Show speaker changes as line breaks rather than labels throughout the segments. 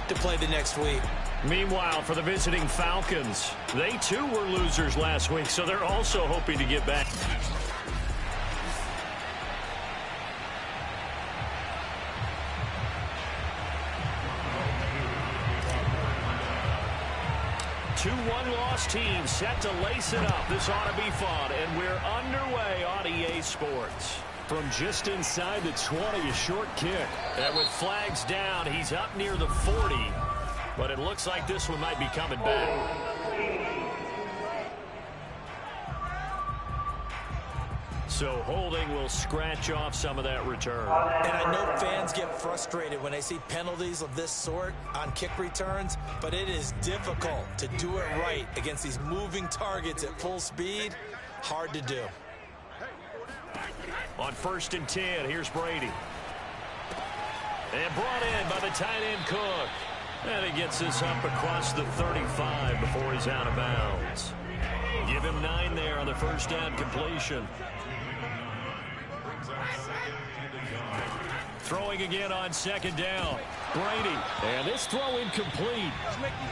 to play the next week.
Meanwhile, for the visiting Falcons, they too were losers last week, so they're also hoping to get back. Two one-loss teams set to lace it up. This ought to be fun, and we're underway on EA Sports. From just inside the 20, a short kick. And with flags down, he's up near the 40. But it looks like this one might be coming back. So holding will scratch off some of that return.
And I know fans get frustrated when they see penalties of this sort on kick returns, but it is difficult to do it right against these moving targets at full speed. Hard to do.
On 1st and 10, here's Brady. And brought in by the tight end Cook. And he gets this up across the 35 before he's out of bounds. Give him 9 there on the first down completion. Throwing again on 2nd down. Brady. And this throw incomplete.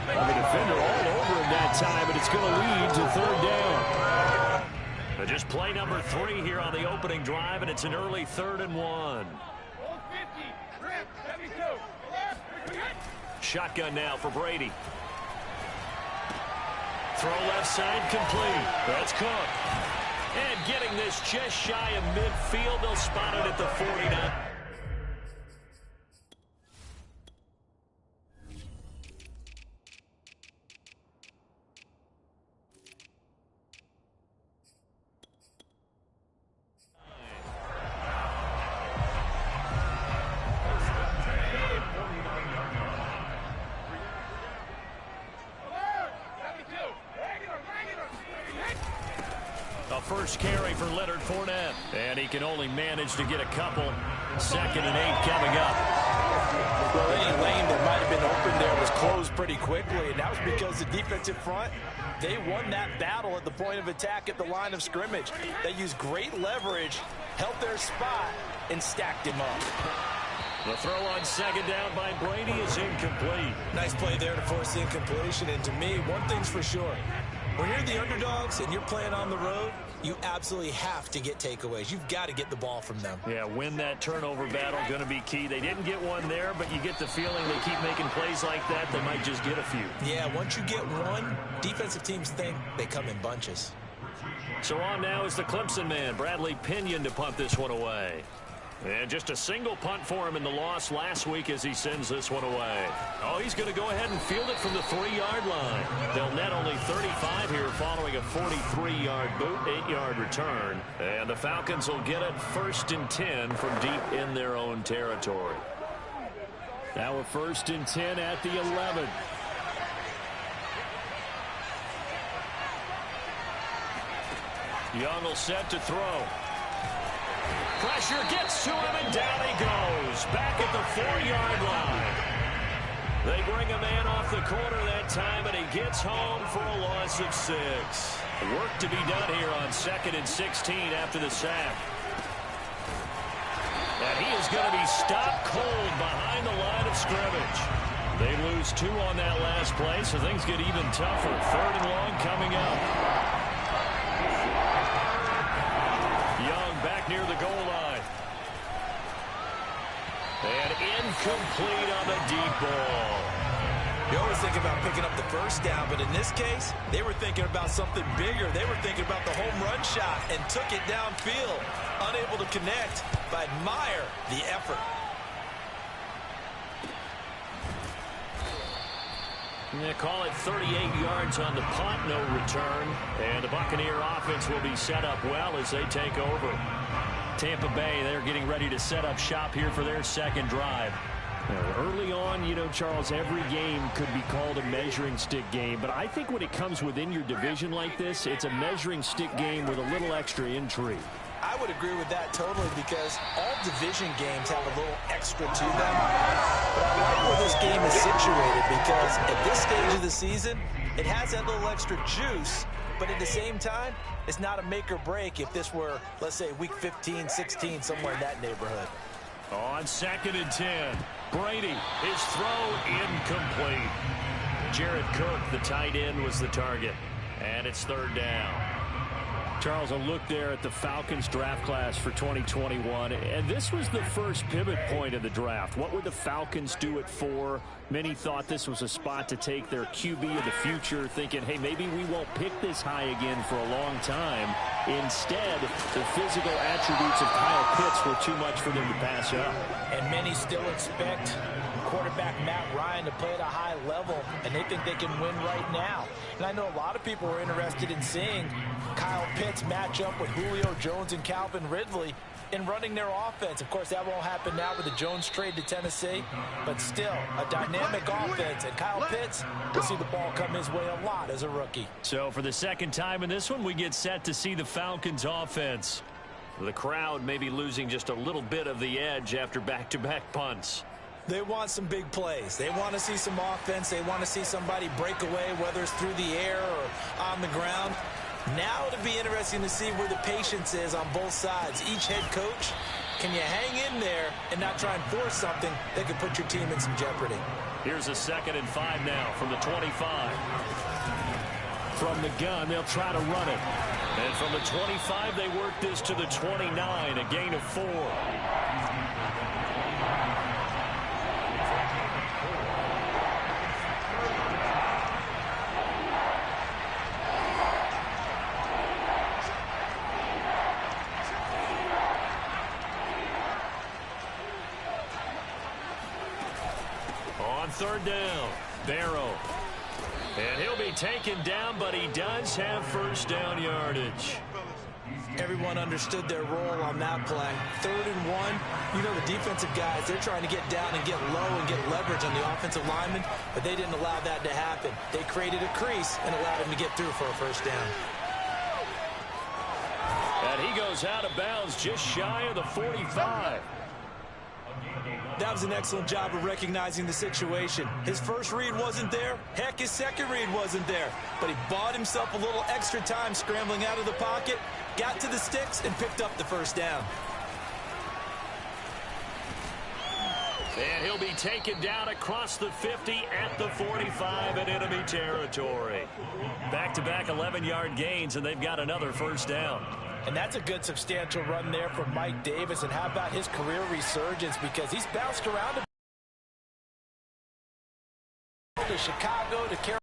The defender all over him that time, but it's going to lead to 3rd down. But just play number 3 here on the opening drive, and it's an early 3rd and 1. Shotgun now for Brady. Throw left side complete. That's Cook. And getting this just shy of midfield. They'll spot it at the 49. First carry for Leonard Fournette. And he can only manage to get a couple. 2nd and 8 coming up.
Well, any lane that might have been open there was closed pretty quickly, and that was because the defensive front, they won that battle at the point of attack at the line of scrimmage. They used great leverage, held their spot, and stacked him up.
The throw on 2nd down by Brady is incomplete.
Nice play there to force the incompletion, and to me, one thing's for sure. When you're the underdogs and you're playing on the road, you absolutely have to get takeaways. You've got to get the ball from them.
Yeah, win that turnover battle, going to be key. They didn't get one there, but you get the feeling they keep making plays like that, they might just get a few.
Yeah, once you get one, defensive teams think they come in bunches.
So on now is the Clemson man, Bradley Pinion, to punt this one away. And just a single punt for him in the loss last week as he sends this one away. Oh, he's going to go ahead and field it from the 3-yard line. They'll net only 35 here following a 43-yard boot, 8-yard return. And the Falcons will get it 1st and 10 from deep in their own territory. Now a 1st and 10 at the 11. Young will set to throw. Pressure gets to him, and down he goes. Back at the 4-yard line. They bring a man off the corner that time, and he gets home for a loss of 6. Work to be done here on 2nd and 16 after the sack. And he is going to be stopped cold behind the line of scrimmage. They lose 2 on that last play, so things get even tougher. 3rd and long coming up. Young back near the goal line. And incomplete on the deep ball.
You always think about picking up the first down, but in this case, they were thinking about something bigger. They were thinking about the home run shot and took it downfield. Unable to connect, but admire the effort.
They call it 38 yards on the punt, no return. And the Buccaneer offense will be set up well as they take over. Tampa Bay, they're getting ready to set up shop here for their 2nd drive. Early on, you know, Charles, every game could be called a measuring stick game. But I think when it comes within your division like this, it's a measuring stick game with a little extra intrigue.
I would agree with that totally because all division games have a little extra to them. But I like where this game is situated because at this stage of the season, it has that little extra juice, but at the same time, it's not a make or break if this were, let's say, week 15, 16, somewhere in that neighborhood.
On 2nd and 10, Brady, his throw incomplete. Jared Cook, the tight end, was the target. And it's 3rd down.
Charles, a look there at the Falcons draft class for 2021. And this was the first pivot point of the draft. What would the Falcons do it for? Many thought this was a spot to take their QB of the future, thinking, hey, maybe we won't pick this high again for a long time. Instead, the physical attributes of Kyle Pitts were too much for them to pass up.
And many still expect quarterback Matt Ryan to play at a high level, and they think they can win right now. And I know a lot of people are interested in seeing Kyle Pitts match up with Julio Jones and Calvin Ridley in running their offense. Of course, that won't happen now with the Jones trade to Tennessee, but still a dynamic offense. And Kyle Pitts will see the ball come his way a lot as a rookie.
So for the second time in this one, we get set to see the Falcons offense. The crowd may be losing just a little bit of the edge after back-to-back punts.
They want some big plays. They want to see some offense. They want to see somebody break away, whether it's through the air or on the ground. Now it'll be interesting to see where the patience is on both sides. Each head coach, can you hang in there and not try and force something that could put your team in some jeopardy?
Here's a 2nd and 5 now from the 25.
From the gun, they'll try to run it.
And from the 25, they work this to the 29, a gain of 4. On 3rd down, Barrow. And he'll be taken down, but he does have 1st down yardage.
Everyone understood their role on that play. 3rd and 1, you know the defensive guys, they're trying to get down and get low and get leverage on the offensive lineman, but they didn't allow that to happen. They created a crease and allowed him to get through for a 1st down.
And he goes out of bounds just shy of the 45.
That was an excellent job of recognizing the situation. His first read wasn't there. Heck, his second read wasn't there. But he bought himself a little extra time scrambling out of the pocket, got to the sticks, and picked up the 1st down.
And he'll be taken down across the 50 at the 45 in enemy territory. Back-to-back 11-yard gains, and they've got another 1st down.
And that's a good substantial run there from Mike Davis. And how about his career resurgence? Because he's bounced around to Chicago, to Carolina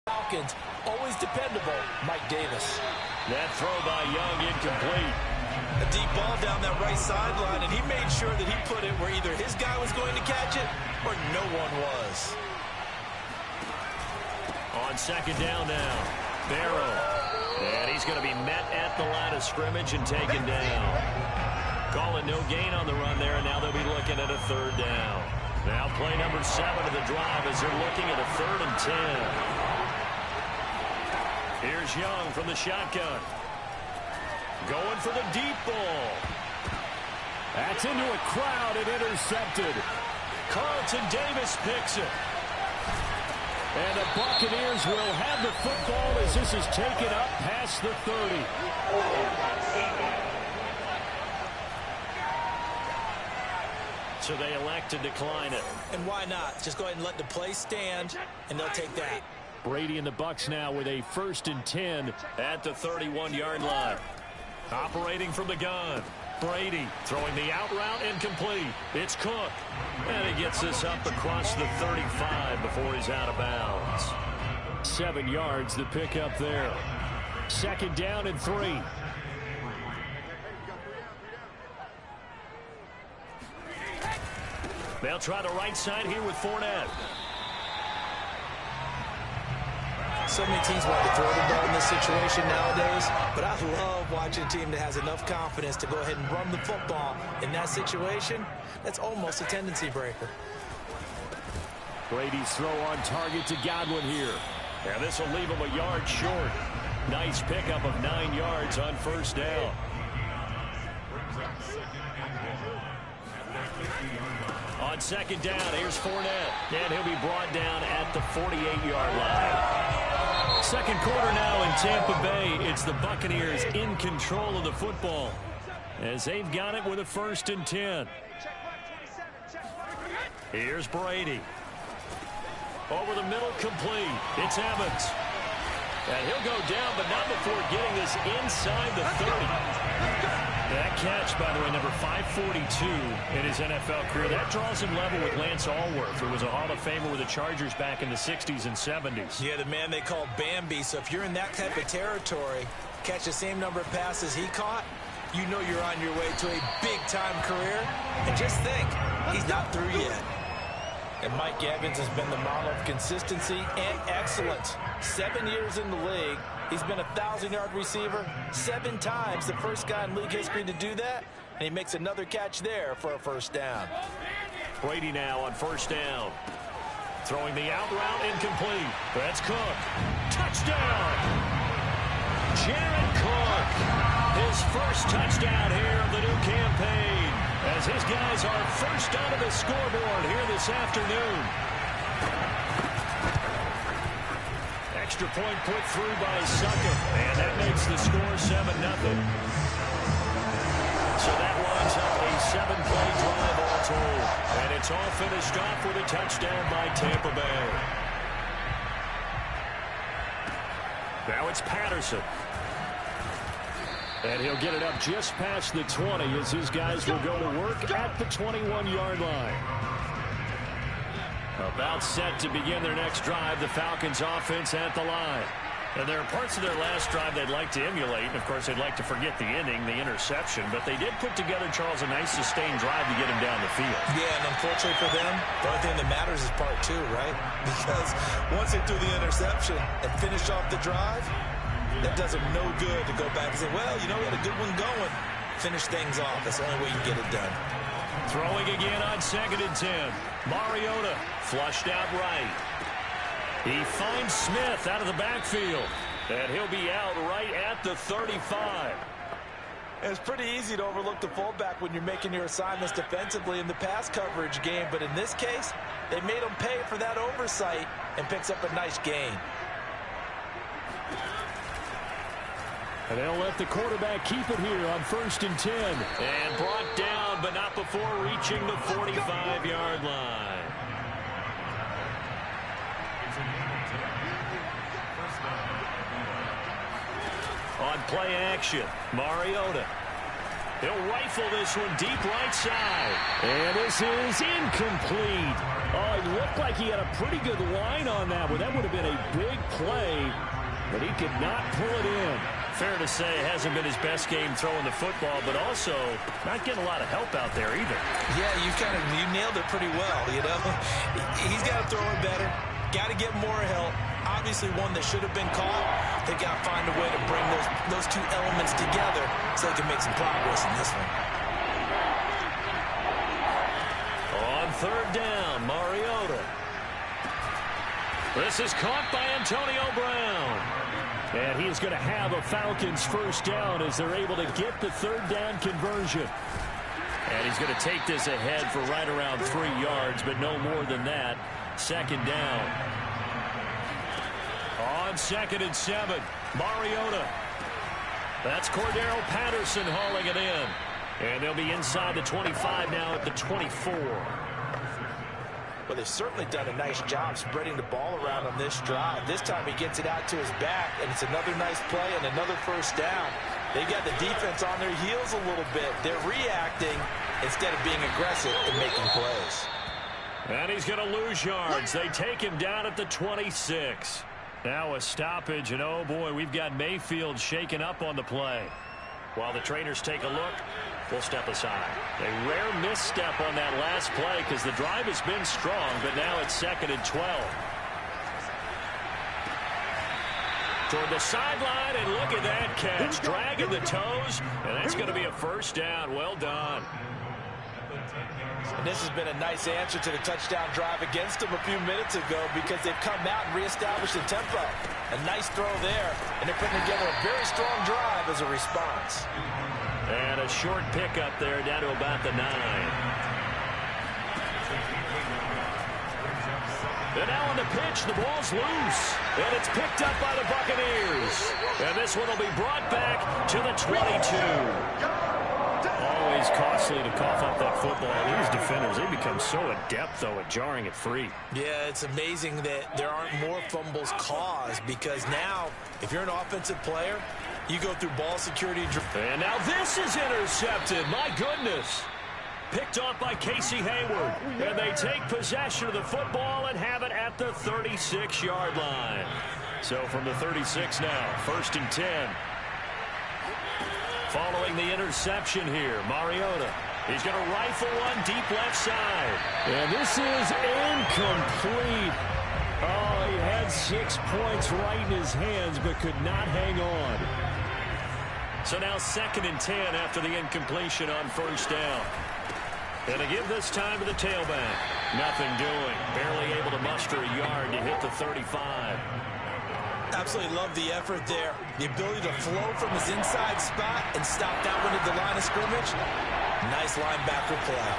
Falcons. Always dependable, Mike Davis.
That throw by Young incomplete.
A deep ball down that right sideline, and he made sure that he put it where either his guy was going to catch it or no one was.
On 2nd down now, Barrow. And he's going to be met at the line of scrimmage and taken down. Calling no gain on the run there, and now they'll be looking at a 3rd down. Now play number 7 of the drive as they're looking at a 3rd and 10. Here's Young from the shotgun. Going for the deep ball.
That's into a crowd and intercepted.
Carlton Davis picks it.
And the Buccaneers will have the football as this is taken up past the 30.
So they elect to decline it.
And why not? Just go ahead and let the play stand, and they'll take that.
Brady and the Bucs now with a 1st and 10
at the 31-yard line. Operating from the gun. Brady throwing the out route incomplete. It's Cook. And he gets this up across the 35 before he's out of bounds.
7 yards, the pickup there. 2nd down and 3.
They'll try the right side here with Fournette.
So many teams want to throw the ball in this situation nowadays, but I love watching a team that has enough confidence to go ahead and run the football. In that situation, that's almost a tendency breaker.
Brady's throw on target to Godwin here.
And this will leave him a yard short. Nice pickup of 9 yards on 1st down. On 2nd down, here's Fournette. And he'll be brought down at the 48-yard line. 2nd quarter now in Tampa Bay. It's the Buccaneers in control of the football. as they've got it with a 1st and 10. Here's Brady. Over the middle, complete. It's Evans. And he'll go down, but not before getting this inside the 30. That catch, by the way, number 542 in his NFL career. That draws him level with Lance Allworth, who was a Hall of Famer with the Chargers back in the 60s and 70s.
Yeah, the man they call Bambi. So if you're in that type of territory, catch the same number of passes he caught, you know you're on your way to a big-time career. And just think, he's not through yet. And Mike Evans has been the model of consistency and excellence. 7 years in the league. He's been a 1,000-yard receiver 7 times, the first guy in league history to do that. And he makes another catch there for a 1st down.
Brady now on 1st down. Throwing the out route, incomplete. That's Cook. Touchdown! Jared Cook. His 1st touchdown here of the new campaign, as his guys are 1st onto the scoreboard here this afternoon. Extra point put through by Suckup, and that makes the score 7-0. So that lines up a 7-play drive all told, and it's all finished off with a touchdown by Tampa Bay. Now it's Patterson. And he'll get it up just past the 20 as his guys will go to work at the 21-yard line. About set to begin their next drive, the Falcons offense at the line. And there are parts of their last drive they'd like to emulate. And, of course, they'd like to forget the inning, the interception. But they did put together, Charles, a nice sustained drive to get him down the field.
Yeah, and unfortunately for them, the only thing that matters is part 2, right? Because once they threw the interception and finished off the drive, that does them no good to go back and say, well, you know, we had a good one going. Finish things off. That's the only way you get it done.
Throwing again on 2nd and 10. Mariota flushed out right. He finds Smith out of the backfield. And he'll be out right at the 35.
It's pretty easy to overlook the fullback when you're making your assignments defensively in the pass coverage game. But in this case, they made him pay for that oversight and picks up a nice gain.
And they'll let the quarterback keep it here on 1st and 10.
And brought down, but not before reaching the 45-yard line. On play action, Mariota. He'll rifle this one deep right side.
And this is incomplete. Oh, it looked like he had a pretty good line on that one. That would have been a big play, but he could not pull it in.
Fair to say it hasn't been his best game throwing the football, but also not getting a lot of help out there either.
Yeah, you nailed it pretty well, you know. He's got to throw it better. Got to get more help. Obviously one that should have been caught. They got to find a way to bring those 2 elements together so they can make some progress in this one.
On 3rd down, Mariota. This is caught by Antonio Brown.
And he is going to have a Falcons 1st down as they're able to get the 3rd down conversion.
And he's going to take this ahead for right around 3 yards, but no more than that. 2nd down. On 2nd and 7, Mariota. That's Cordero Patterson hauling it in. And they'll be inside the 25 now at the 24.
Well, they've certainly done a nice job spreading the ball around on this drive. This time he gets it out to his back, and it's another nice play and another 1st down. They got the defense on their heels a little bit. They're reacting instead of being aggressive and making plays.
And he's going to lose yards. They take him down at the 26. Now a stoppage, and oh boy, we've got Mayfield shaken up on the play. While the trainers take a look, we'll step aside. A rare misstep on that last play because the drive has been strong, but now it's 2nd and 12. Toward the sideline, and look at that catch. Dragging the toes, and that's going to be a 1st down. Well done.
And this has been a nice answer to the touchdown drive against them a few minutes ago because they've come out and reestablished the tempo. A nice throw there, and they're putting together a very strong drive as a response.
And a short pickup there down to about the 9. And now on the pitch, the ball's loose. And it's picked up by the Buccaneers. And this one will be brought back to the 22.
is costly to cough up that football. These defenders, they become so adept, though, at jarring it free.
Yeah, it's amazing that there aren't more fumbles caused, because now, if you're an offensive player, you go through ball security.
And now this is intercepted. My goodness. Picked off by Casey Hayward. And they take possession of the football and have it at the 36-yard line. So from the 36 now, 1st and 10. Following the interception here, Mariota. He's going to rifle one deep left side.
And this is incomplete. Oh, he had 6 points right in his hands, but could not hang on.
So now 2nd and 10 after the incompletion on 1st down. And to give this time to the tailback. Nothing doing. Barely able to muster a yard to hit the 35.
Absolutely love the effort there. The ability to flow from his inside spot and stop that one at the line of scrimmage. Nice linebacker play.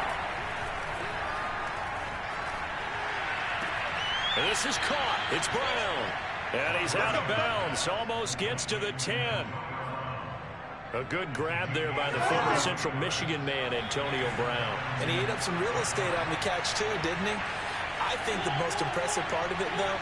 And this is caught. It's Brown. And he's out of bounds. Almost gets to the 10. A good grab there by the former Central Michigan man, Antonio Brown.
And he ate up some real estate on the catch, too, didn't he? I think the most impressive part of it, though,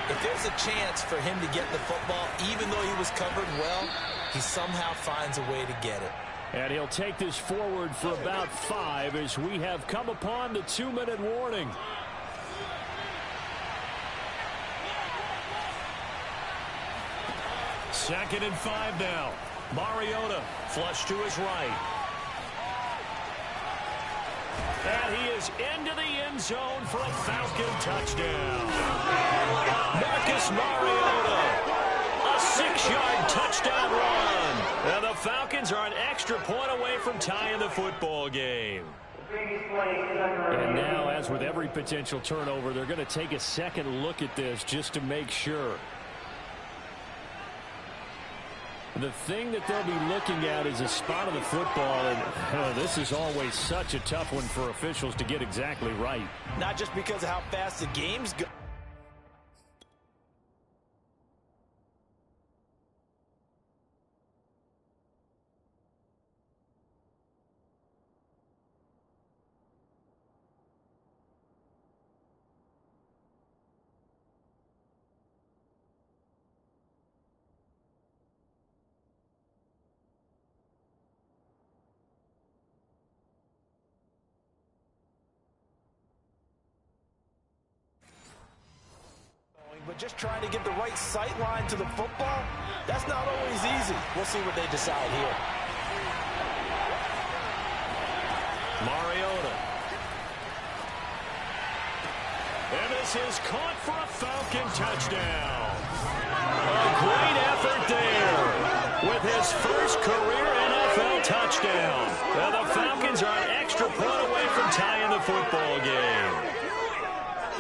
if there's a chance for him to get the football, even though he was covered well, he somehow finds a way to get it.
And he'll take this forward for about 5 as we have come upon the 2-minute warning.
Second and 5 now. Mariota flush to his right. And he is into the end zone for a Falcon touchdown. Marcus Mariota, a 6-yard touchdown run. And the Falcons are an extra point away from tying the football game.
And now, as with every potential turnover, they're going to take a second look at this just to make sure. The thing that they'll be looking at is a spot of the football, and this is always such a tough one for officials to get exactly right.
Not just because of how fast the game's go. But just trying to get the right sight line to the football, that's not always easy. We'll see what they decide here.
Mariota. And this is caught for a Falcon touchdown. A great effort there with his first career NFL touchdown. Now the Falcons are an extra point away from tying the football game.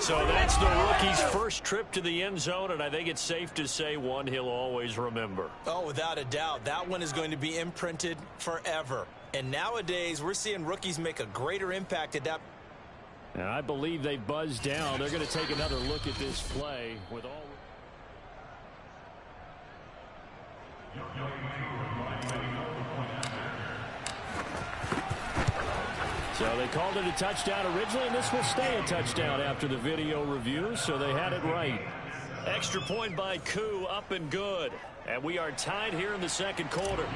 So that's the rookie's first trip to the end zone, and I think it's safe to say one he'll always remember.
Oh, without a doubt. That one is going to be imprinted forever. And nowadays, we're seeing rookies make a greater impact at that.
And I believe they buzzed down. They're going to take another look at this play with all. So they called it a touchdown originally, and this will stay a touchdown after the video review, so they had it right.
Extra point by Koo, up and good. And we are tied here in the second quarter.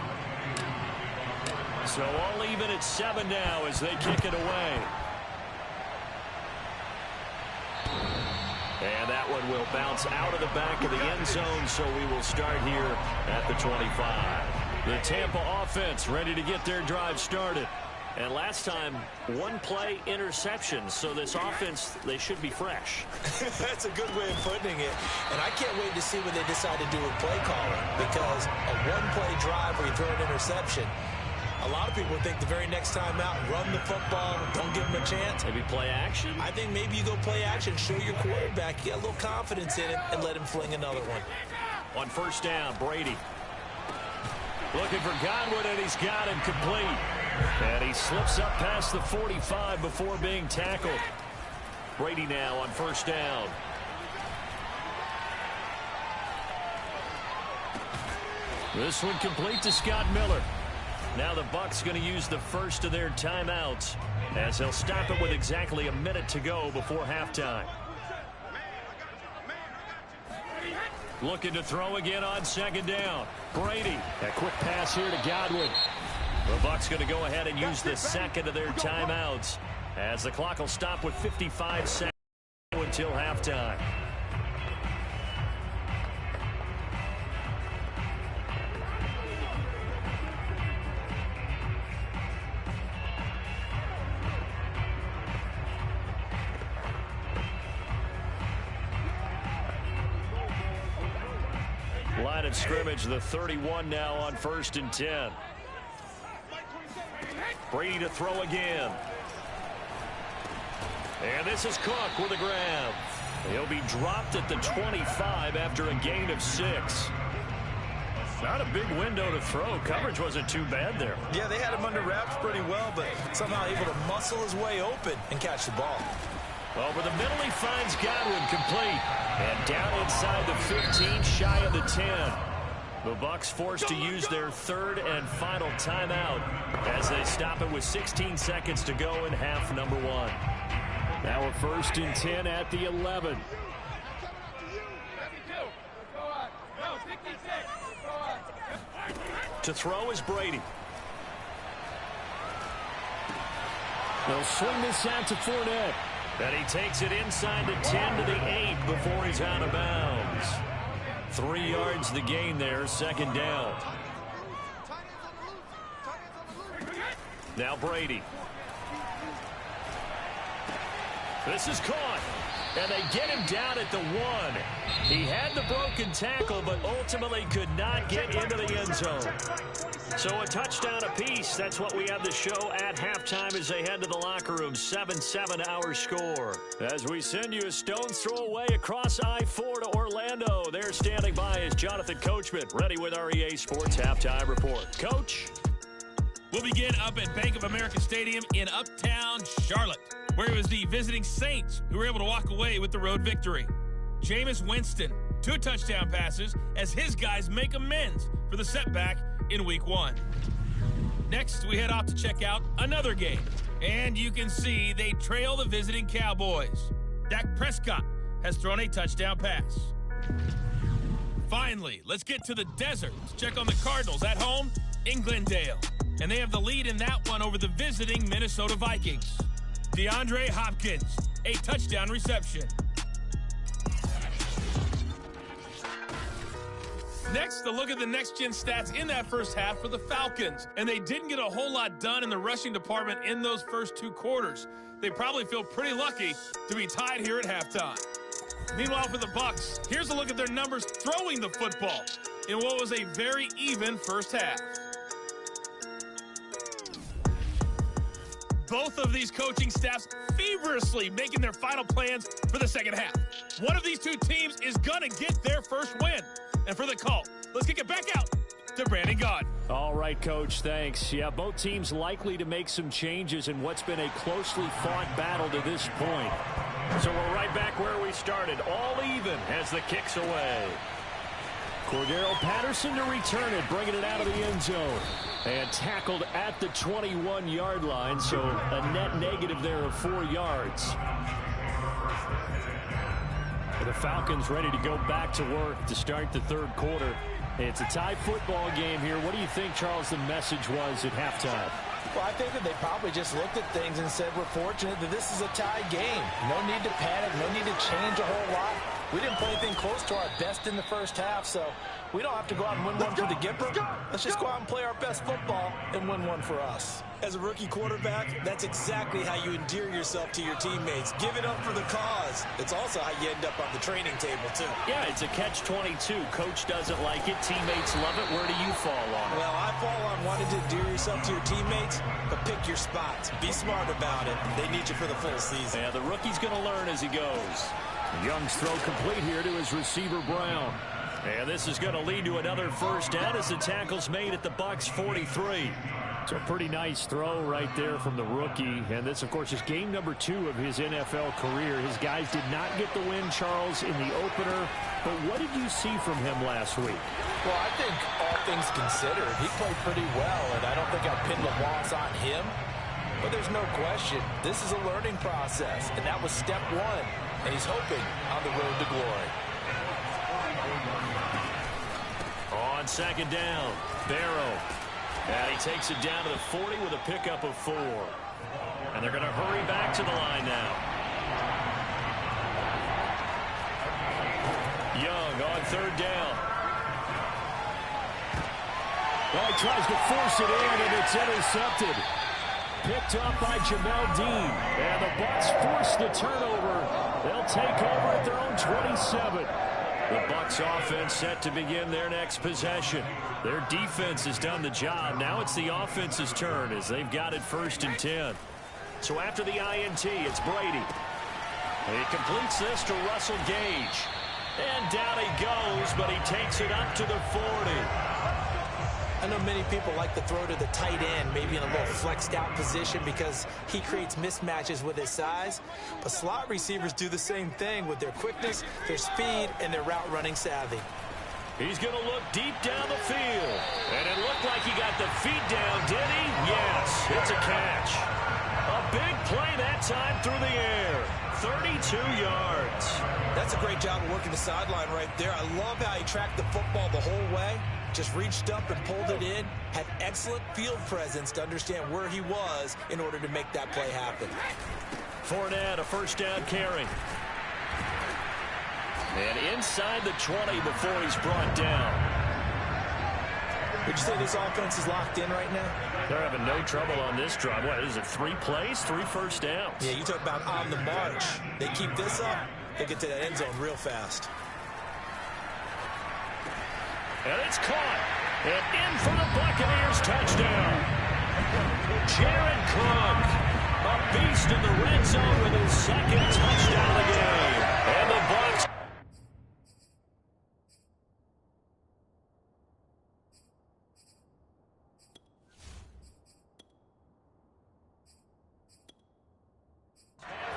So all even at 7 now as they kick it away. And that one will bounce out of the back of the end zone, so we will start here at the 25. The Tampa offense ready to get their drive started. And last time, one play interception, so this offense, they should be fresh.
That's a good way of putting it. And I can't wait to see what they decide to do with play calling, because a one-play drive where you throw an interception, a lot of people think the very next time out, run the football, don't give them a chance.
Maybe play action?
I think maybe you go play action, show your quarterback, get a little confidence in it, and let him fling another one.
On first down, Brady. Looking for Godwin, and he's got him complete. And he slips up past the 45 before being tackled. Brady now on first down. This one complete to Scott Miller. Now the Bucs going to use the first of their timeouts as they'll stop it with exactly a minute to go before halftime. Looking to throw again on second down. Brady. A quick pass here to Godwin. The Bucs going to go ahead and use the second of their timeouts as the clock will stop with 55 seconds until halftime. Line of scrimmage, the 31 now on 1st and 10. Brady to throw again. And this is Cook with a grab. He'll be dropped at the 25 after a gain of 6. Not a big window to throw. Coverage wasn't too bad there.
Yeah, they had him under wraps pretty well, but somehow able to muscle his way open and catch the ball.
Over the middle, he finds Godwin complete. And down inside the 15, shy of the 10. The Bucs forced to use their third and final timeout as they stop it with 16 seconds to go in half number 1.
Now we're 1st and 10 at the 11.
To throw is Brady.
They'll swing this out to Fournette.
And he takes it inside the 10 to the 8 before he's out of bounds. 3 yards the gain there, 2nd down. Now Brady. This is caught. And they get him down at the 1. He had the broken tackle, but ultimately could not get into the end zone. So a touchdown apiece. That's what we have to show at halftime as they head to the locker room. 7-7 our score. As we send you a stone's throw away across I-4 to Orlando. There standing by is Jonathan Coachman, ready with our EA Sports Halftime Report. Coach?
We'll begin up at Bank of America Stadium in Uptown Charlotte, where it was the visiting Saints who were able to walk away with the road victory. Jameis Winston, 2 touchdown passes as his guys make amends for the setback in Week 1. Next, we head off to check out another game, and you can see they trail the visiting Cowboys. Dak Prescott has thrown a touchdown pass. Finally, let's get to the desert to check on the Cardinals at home in Glendale, and they have the lead in that one over the visiting Minnesota Vikings. DeAndre Hopkins, a touchdown reception. Next, a look at the next-gen stats in that first half for the Falcons. And they didn't get a whole lot done in the rushing department in those first 2 quarters. They probably feel pretty lucky to be tied here at halftime. Meanwhile, for the Bucs, here's a look at their numbers throwing the football in what was a very even first half. Both of these coaching staffs feverishly making their final plans for the second half. One of these 2 teams is going to get their first win. And for the call, let's kick it back out to Brandon Gaudin.
All right, Coach, thanks. Yeah, both teams likely to make some changes in what's been a closely fought battle to this point.
So we're right back where we started, all even as the kick's away.
Cordero Patterson to return it, bringing it out of the end zone. And tackled at the 21-yard line, so a net negative there of 4 yards. The Falcons ready to go back to work to start the 3rd quarter. It's a tie football game here. What do you think, Charles, the message was at halftime?
Well, I think that they probably just looked at things and said, we're fortunate that this is a tie game. No need to panic, no need to change a whole lot. We didn't play anything close to our best in the first half, so we don't have to go out and win one for the Gipper. Let's just go out and play our best football and win one for us. As a rookie quarterback, that's exactly how you endear yourself to your teammates. Give it up for the cause. It's also how you end up on the training table, too.
Yeah, it's a catch-22. Coach doesn't like it. Teammates love it. Where do you fall on it?
Well, I fall on wanting to endear yourself to your teammates, but pick your spots. Be smart about it. They need you for the full season.
Yeah, the rookie's going to learn as he goes.
Young's throw complete here to his receiver, Brown.
And this is going to lead to another first down as the tackle's made at the Bucs 43.
So a pretty nice throw right there from the rookie. And this, of course, is game number 2 of his NFL career. His guys did not get the win, Charles, in the opener. But what did you see from him last week?
Well, I think all things considered, he played pretty well, and I don't think I pinned the loss on him. But there's no question, this is a learning process, and that was step 1, and he's hoping on the road to glory.
On second down, Barrow. And he takes it down to the 40 with a pickup of 4. And they're going to hurry back to the line now. Young on third down.
Well, he tries to force it in, and it's intercepted. Picked up by Jamel Dean. And the Bucs force the turnover. They'll take over at their own 27.
The Bucs offense set to begin their next possession. Their defense has done the job. Now it's the offense's turn as they've got it 1st and 10. So after the INT, it's Brady. He completes this to Russell Gage. And down he goes, but he takes it up to the 40.
I know many people like to throw to the tight end, maybe in a little flexed out position because he creates mismatches with his size. But slot receivers do the same thing with their quickness, their speed, and their route running savvy.
He's going to look deep down the field. And it looked like he got the feet down, did he? Yes, it's a catch. A big play that time through the air. 32 yards.
That's a great job of working the sideline right there. I love how he tracked the football the whole way. Just reached up and pulled it in. Had excellent field presence to understand where he was in order to make that play happen.
Fournette, a first down carry. And inside the 20 before he's brought down.
Would you say this offense is locked in right now?
They're having no trouble on this drive. What is it, 3 plays, 3 first downs?
Yeah, you talk about on the march. They keep this up, they get to that end zone real fast.
And it's caught. And in for the Buccaneers touchdown. Jared Cook, a beast in the red zone with his 2nd touchdown of the game. And the Bucs.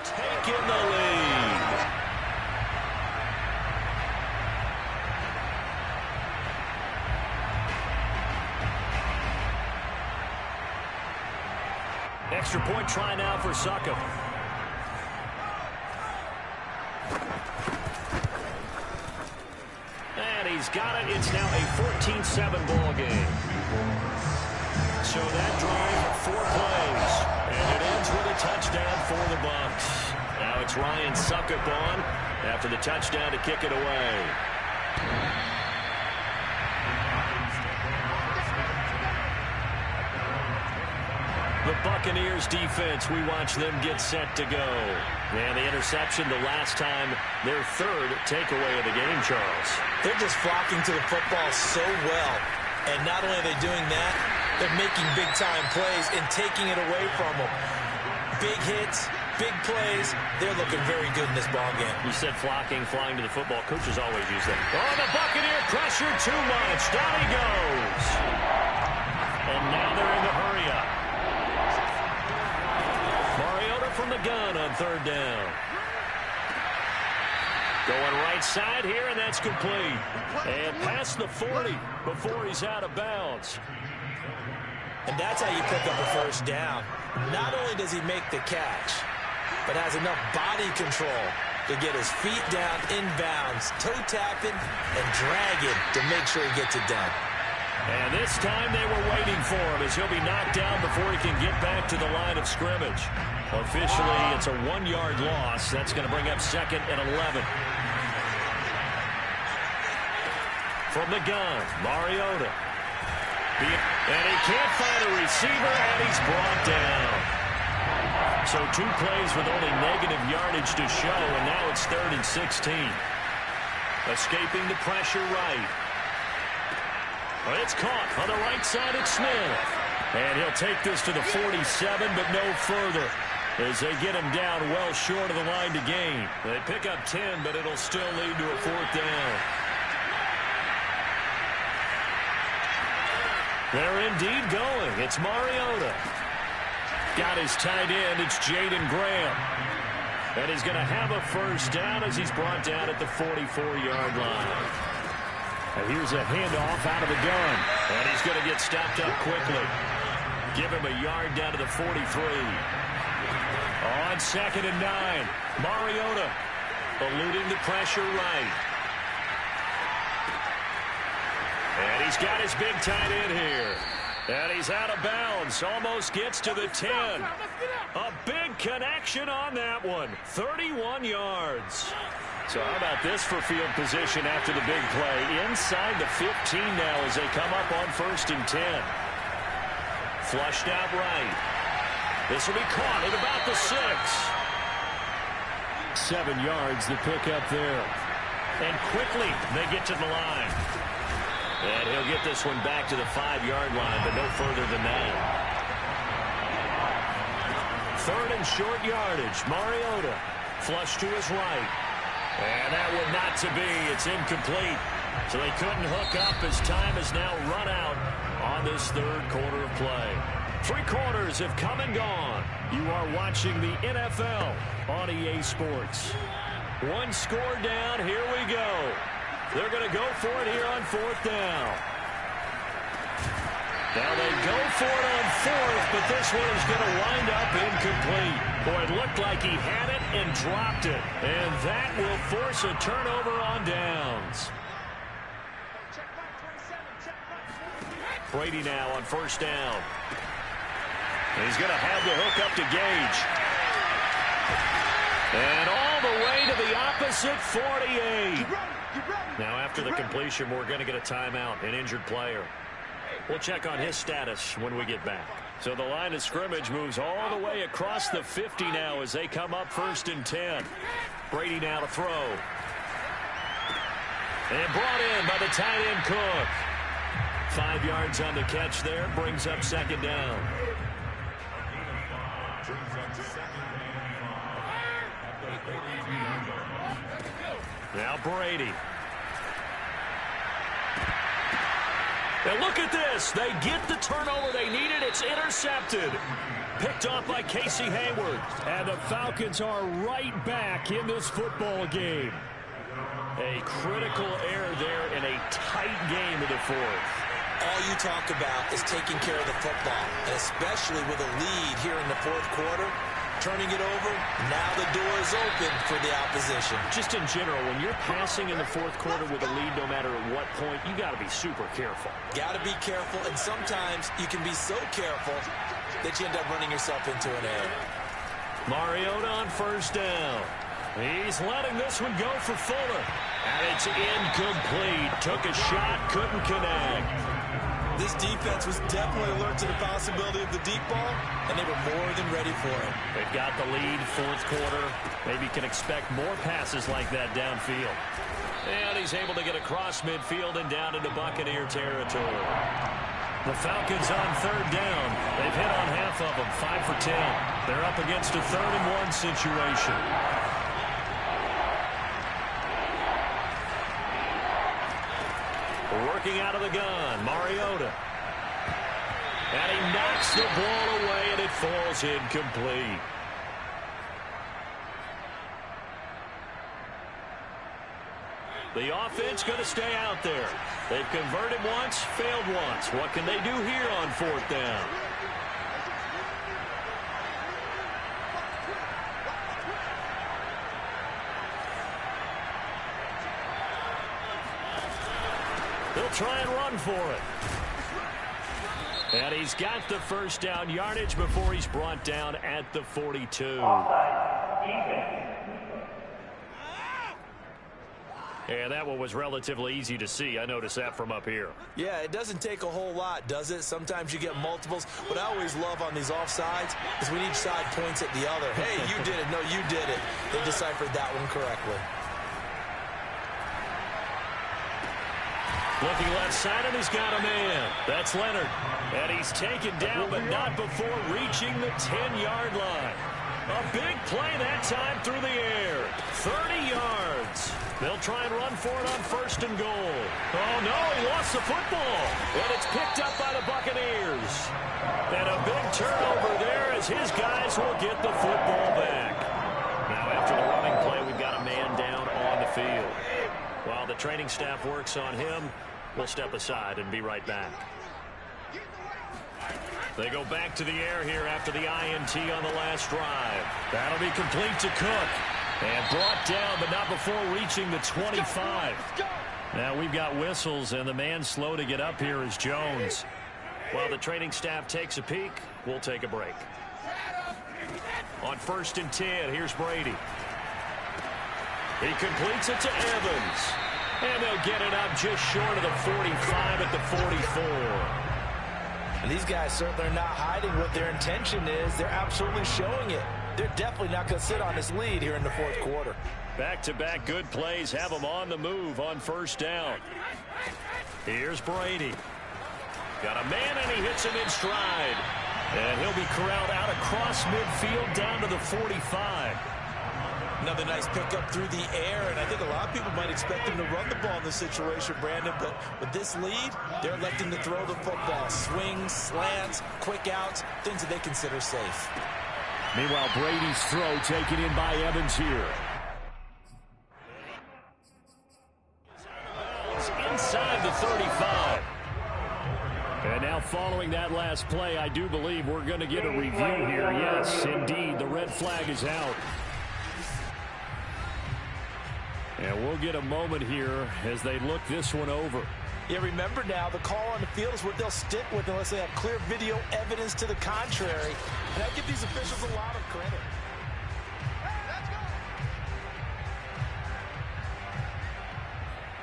Taking the lead. Extra point try now for Suckup. And he's got it. It's now a 14-7 ball game. So that drive, 4 plays. And it ends with a touchdown for the Bucs. Now it's Ryan Suckup on after the touchdown to kick it away. The Buccaneers defense, we watch them get set to go. And the interception the last time, their 3rd takeaway of the game, Charles.
They're just flocking to the football so well. And not only are they doing that, they're making big-time plays and taking it away from them. Big hits, big plays. They're looking very good in this ball game.
You said flocking, flying to the football. Coaches always use that. Oh, the Buccaneer pressure too much. Down he goes. And now they're in the hurry-up. From the gun on 3rd down. Going right side here, and that's complete. And past the 40 before he's out of bounds.
And that's how you pick up a first down. Not only does he make the catch, but has enough body control to get his feet down inbounds, toe tapping, and dragging to make sure he gets it done.
And this time they were waiting for him as he'll be knocked down before he can get back to the line of scrimmage. Officially, it's a 1-yard loss. That's going to bring up 2nd and 11. From the gun, Mariota. And he can't find a receiver, and he's brought down. So 2 plays with only negative yardage to show, and now it's 3rd and 16. Escaping the pressure right. Well, it's caught on the right side at Smith. And he'll take this to the 47, but no further, as they get him down well short of the line to gain. They pick up 10, but it'll still lead to a 4th down. They're indeed going. It's Mariota. Got his tight end. It's Jaden Graham. And he's going to have a first down as he's brought down at the 44-yard line. And here's a handoff out of the gun. And he's going to get stopped up quickly. Give him a yard down to the 43. On 2nd and 9. Mariota eluding the pressure right. And he's got his big tight end here. And he's out of bounds. Almost gets to the 10. A big connection on that one. 31 yards. So how about this for field position after the big play? Inside the 15 now as they come up on 1st and 10. Flushed out right. This will be caught at about the 6.
7 yards the pick up there.
And quickly they get to the line. And he'll get this one back to the 5-yard line, but no further than that. 3rd and short yardage. Mariota flush to his right. And that one not to be. It's incomplete. So they couldn't hook up as time has now run out on this 3rd quarter of play. 3 quarters have come and gone. You are watching the NFL on EA Sports. 1 score down. Here we go. They're going to go for it here on 4th down. Now they go for it on 4th, but this one is going to wind up incomplete. Boy, it looked like he had it and dropped it. And that will force a turnover on downs. Brady now on 1st down. He's going to have the hook up to Gage. And all the way to the opposite 48. Now after the completion, we're going to get a timeout, an injured player. We'll check on his status when we get back. So the line of scrimmage moves all the way across the 50 now as they come up 1st and 10. Brady now to throw. And brought in by the tight end Cook. 5 yards on the catch there, brings up 2nd down. Now Brady. And look at this. They get the turnover they needed. It's intercepted. Picked off by Casey Hayward.
And the Falcons are right back in this football game.
A critical error there in a tight game of the 4th.
All you talk about is taking care of the football, and especially with a lead here in the 4th quarter. Turning it over, now the door is open for the opposition.
Just in general, when you're passing in the 4th quarter with a lead, no matter at what point, you got to be super careful.
Got to be careful, and sometimes you can be so careful that you end up running yourself into an error.
Mariota on 1st down. He's letting this one go for Fuller. And it's incomplete. Took a shot, couldn't connect.
This defense was definitely alert to the possibility of the deep ball, and they were more than ready for it.
They've got the lead, 4th quarter. Maybe can expect more passes like that downfield. And he's able to get across midfield and down into Buccaneer territory. The Falcons on 3rd down. They've hit on half of them, 5 for 10. They're up against a 3rd and 1 situation. Working out of the gun, Mariota. And he knocks the ball away, and it falls incomplete. The offense going to stay out there. They've converted once, failed once. What can they do here on 4th down? They'll try and run for it. And he's got the 1st down yardage before he's brought down at the 42. And that one was relatively easy to see. I noticed that from up here.
Yeah, it doesn't take a whole lot, does it? Sometimes you get multiples. What I always love on these offsides is when each side points at the other. Hey, you did it. No, you did it. They deciphered that one correctly.
Looking left side, and he's got a man. That's Leonard. And he's taken down, but not before reaching the 10-yard line. A big play that time through the air. 30 yards. They'll try and run for it on 1st and goal. Oh, no, he lost the football. And it's picked up by the Buccaneers. And a big turnover there as his guys will get the football back. Now, after the running play, we've got a man down on the field. While the training staff works on him, we'll step aside and be right back. They go back to the air here after the INT on the last drive. That'll be complete to Cook. And brought down, but not before reaching the 25. Now we've got whistles, and the man slow to get up here is Jones. While the training staff takes a peek, we'll take a break. On 1st and 10, here's Brady. He completes it to Evans. And they'll get it up just short of the 45 at the 44.
And these guys certainly are not hiding what their intention is. They're absolutely showing it. They're definitely not going to sit on this lead here in the 4th quarter.
Back-to-back good plays have them on the move on 1st down. Here's Brady. Got a man, and he hits him in stride. And he'll be corralled out across midfield down to the 45.
Another nice pickup through the air, and I think a lot of people might expect him to run the ball in this situation, Brandon, but with this lead, they're electing to throw the football. Swings, slants, quick outs, things that they consider safe.
Meanwhile, Brady's throw taken in by Evans here.
It's inside the 35.
And now following that last play, I do believe we're going to get a review here. Yes, indeed, the red flag is out. And we'll get a moment here as they look this one over.
Yeah, remember now, the call on the field is what they'll stick with unless they have clear video evidence to the contrary. And I give these officials a lot of credit.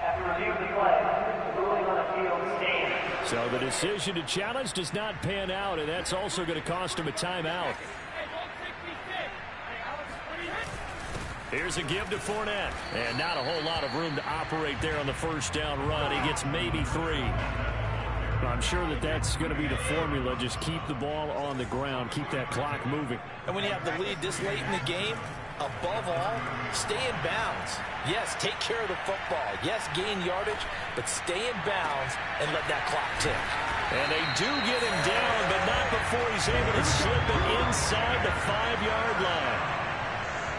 After review of the play, the ruling on the field stands.
So the decision to challenge does not pan out, and that's also going to cost him a timeout.
Here's a give to Fournette. And not a whole lot of room to operate there on the 1st down run. He gets maybe 3.
I'm sure that that's going to be the formula. Just keep the ball on the ground. Keep that clock moving.
And when you have the lead this late in the game, above all, stay in bounds. Yes, take care of the football. Yes, gain yardage, but stay in bounds and let that clock tick.
And they do get him down, but not before he's able to slip it inside the 5-yard line.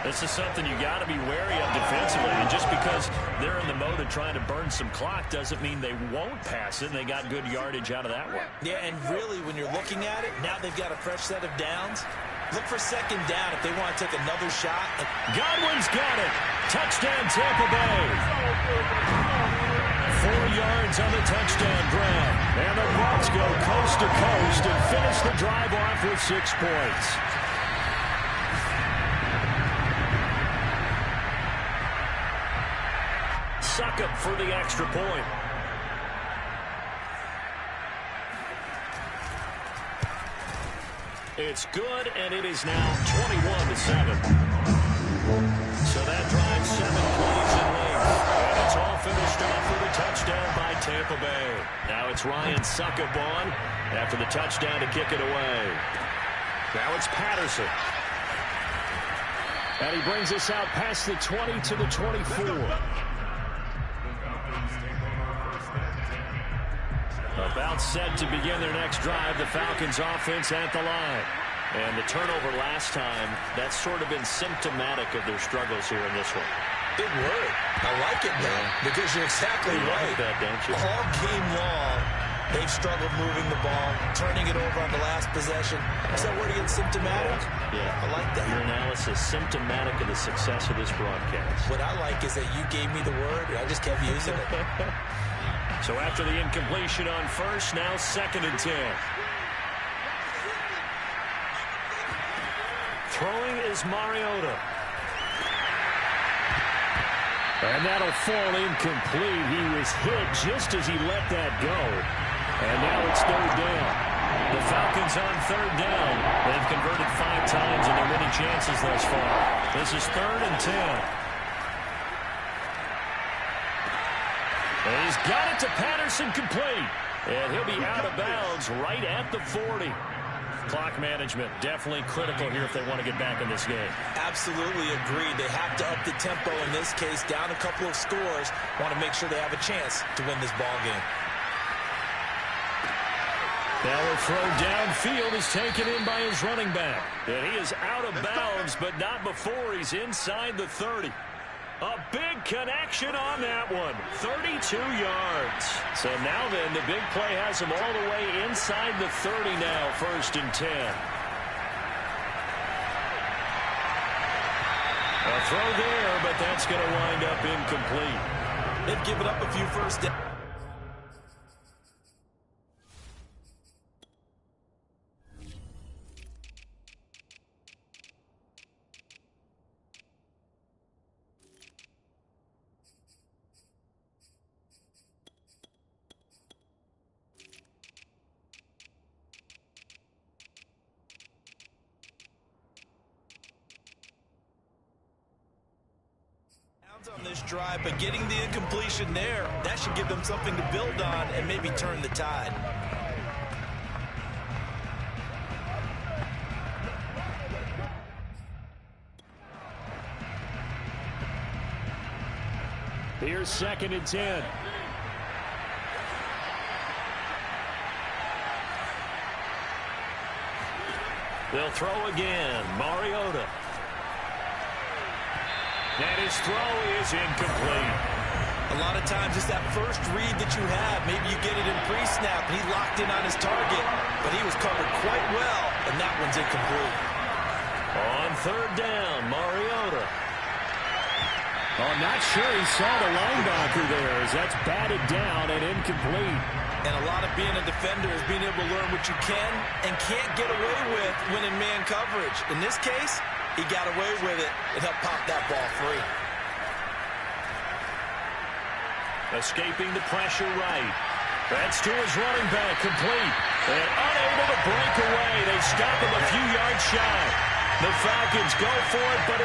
This is something you got to be wary of defensively. And just because they're in the mode of trying to burn some clock doesn't mean they won't pass it. And they got good yardage out of that one.
Yeah, and really, when you're looking at it, now they've got a fresh set of downs. Look for 2nd down if they want to take another shot.
Godwin's got it. Touchdown, Tampa Bay. 4 yards on the touchdown grab. And the Bucs go coast to coast and finish the drive off with 6 points. Succop for the extra point. It's good, and it is now 21-7. So that drives 7 plays in length. And it's all finished off with a touchdown by Tampa Bay. Now it's Ryan Succop on after the touchdown to kick it away. Now it's Patterson.
And he brings us out past the 20 to the 24.
About set to begin their next drive, the Falcons offense at the line. And the turnover last time, that's sort of been symptomatic of their struggles here in this one.
Big word. I like it, man, because you're exactly right.
Like that, don't you?
All game long, they've struggled moving the ball, turning it over on the last possession. Is that word again, symptomatic?
Yeah.
I like that.
Your analysis, symptomatic of the success of this broadcast.
What I like is that you gave me the word, and I just kept using it.
So after the incompletion on 1st, now 2nd and 10. Throwing is Mariota.
And that'll fall incomplete. He was hit just as he let that go. And now it's 3rd down.
The Falcons on 3rd down. They've converted 5 times in their many chances thus far. This is 3rd and 10. And he's got it to Patterson complete. And he'll be out of bounds right at the 40. Clock management definitely critical here if they want to get back in this game.
Absolutely agreed. They have to up the tempo in this case, down a couple of scores. Want to make sure they have a chance to win this ball game.
Now a throw downfield is taken in by his running back. And he is out of bounds, but not before he's inside the 30. A big connection on that one. 32 yards. So now then, the big play has him all the way inside the 30 now, 1st and 10. A throw there, but that's going to wind up incomplete.
They've given up a few first downs. On this drive, but getting the incompletion there, that should give them something to build on and maybe turn the tide.
Here's 2nd and 10.
They'll throw again. Mariota. And his throw is incomplete.
A lot of times it's that first read that you have. Maybe you get it in pre-snap, and he locked in on his target, but he was covered quite well, and that one's incomplete.
On 3rd down, Mariota.
Oh, not sure he saw the linebacker there as that's batted down and incomplete.
And a lot of being a defender is being able to learn what you can and can't get away with when in man coverage. In this case, he got away with it and helped pop that ball free.
Escaping the pressure right. That's to his running back, complete. And unable to break away. They stop him a few yards shy. The Falcons go for it, but